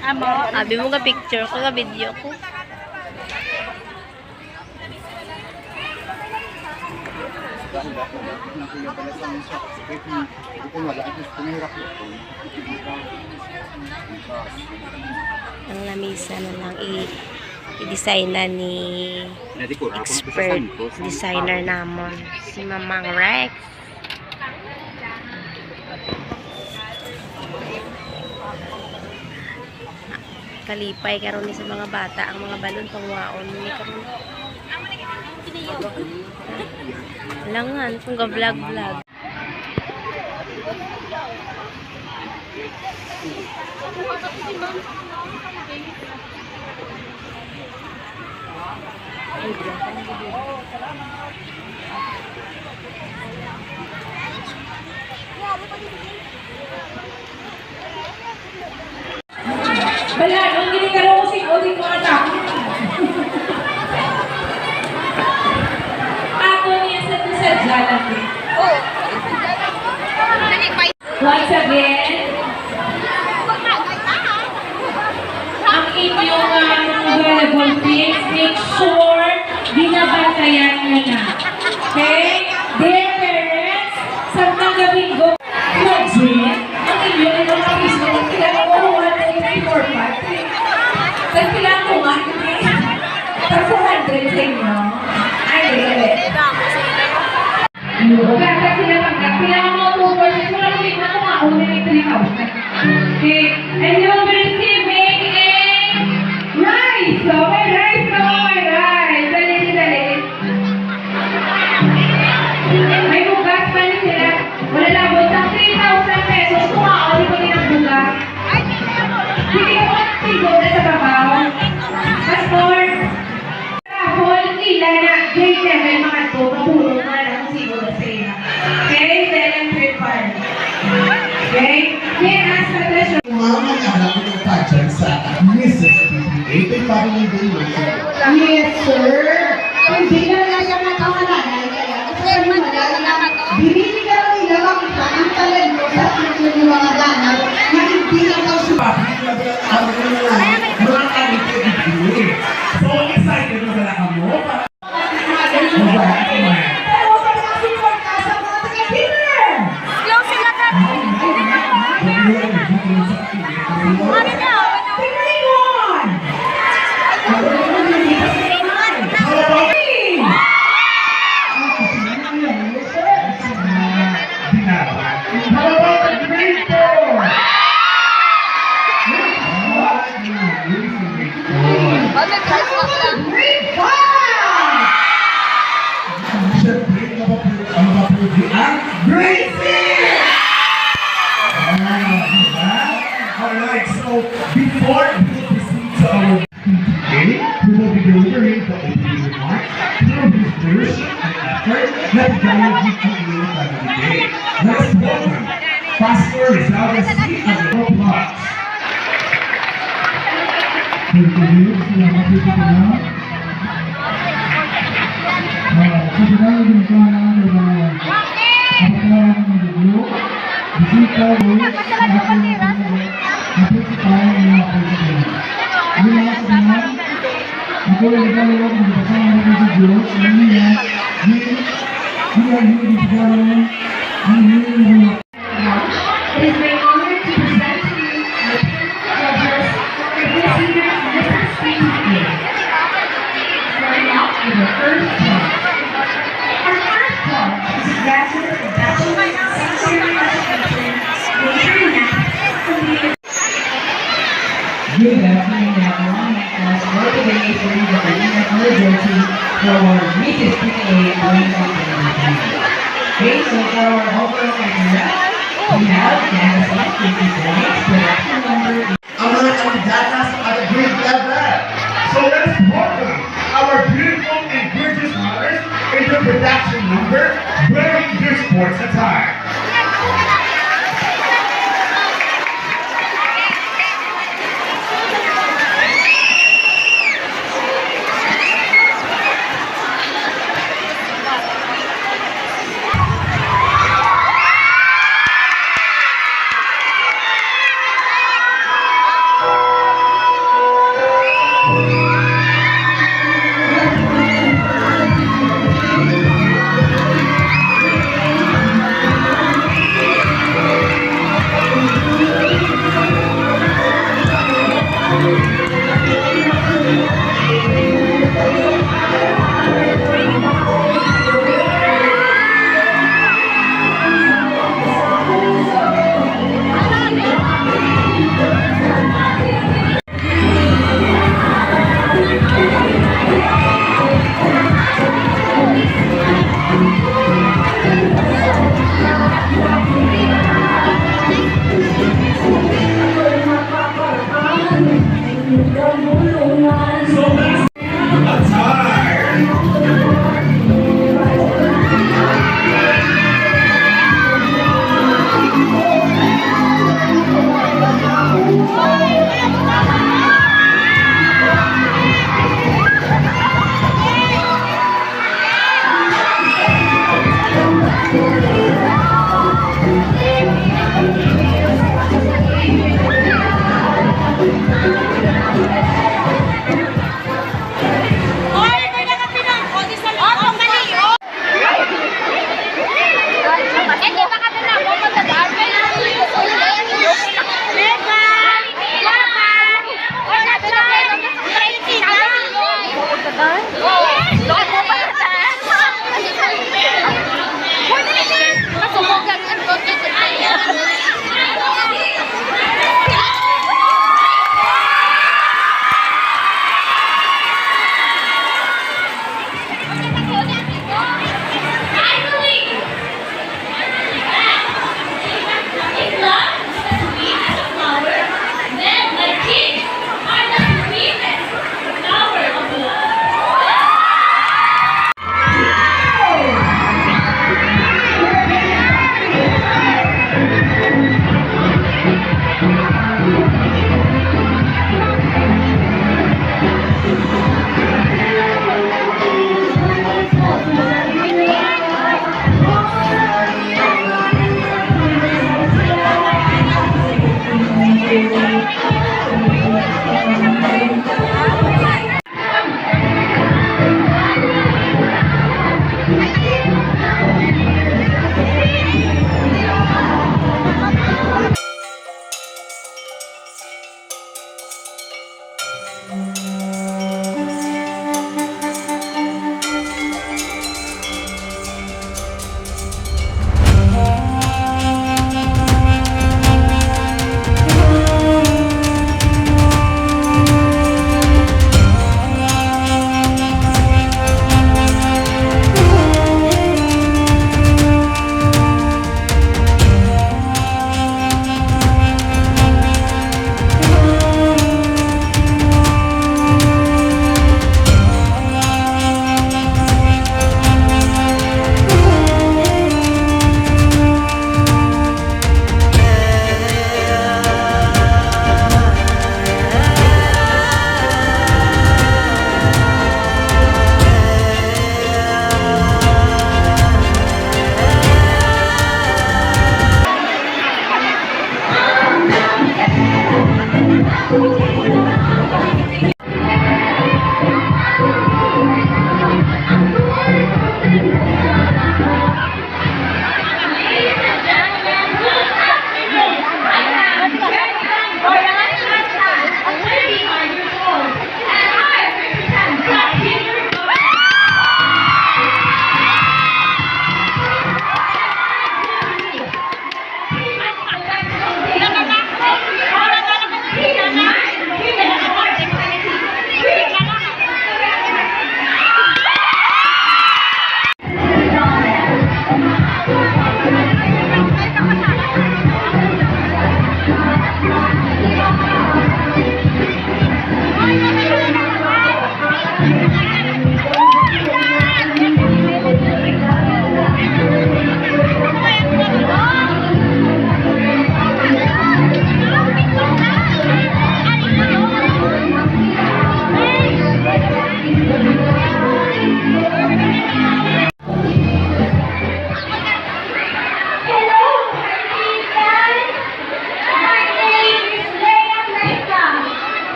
Amo, abi mo ka picture ko, ka video ko. Ang lamisa na lang i-design na ni expert designer namon si Mamang Rex. Kalipay karon ni sa mga bata ang mga balon pangwaon ni karon. Langan kung ga-vlog. Wala, nung ginigalaw ko si Odin ko anak. Ako niya sa jalan din. Once again, ang inyong available things, make sure binabantayan nyo na. Okay? Dear parents, sa mga gabing go, imagine, ang inyong mga piso, kailangan mo 1, 2, 3, 4, 5. Kasi kailangan ko 1, 3, 400 sa inyo. Ay, really. Kaya sila pagka, kailangan mo 2 portions, wala mo rin ako nga, only 3,000. Okay, and you'll be receiving a rice. So, may rice na may rice. Dali. May bugas pa rin sila. Wala lang po, sa 3,000 pesos, kumaon ko din ang bugas. Hindi ko pa natigo na sa babaw. Pastor, kahol nila na grade level mga ito, kapulong na lang siguro na sa ina. Okay, then I'm prepared. Okay, then as the treasure. Mama nga lang yung pageant sa Mrs. PPA. Ito'y parang yung dinlotion. Yes, sir. Hindi na lang siya makawalan. Kasi binili ka lang nila makita ang talento sa yung mga ganap na hindi na daw siya. Mga kanito i-do. So excited na sila ka mo. Pero wala kasi porta sa mga taga-dinner. Slow sila ka. Tingnan! How about the grade 4? Grade 5! Siyempre, ang mapapuli ang grade 6! Alright, so before we proceed to our PTA, we will be delivering the opening remarks through his leadership and effort that guided the family day. Let us welcome Pastor Rizal Resi and the applause. Thank you, salamat po sa mga. Sa pinang yung kanan ng mga kapatawaran ng dugo, bisita mo sa ating napisipahan ng mga pagkakas. Ang mga kasaman, ako ay naglalawag ng kasama ng mga Diyos, ang niya, hindi nagsigaran, ang hindi It is my honor to present to you my judges for this year's Mrs. PPA. Starting out with the first judge. Our first judge is a graduate of Bachelor of Sensory Education, major in math, from the Good afternoon, everyone. As motivation of the emergency for our Mrs. PTA 2019. Okay, so for our overall criteria, we have Madison, 50 points, production number. Ang mga kandidata sa other grade level. So let's welcome our beautiful and gorgeous mothers in the production number wearing their sports attire.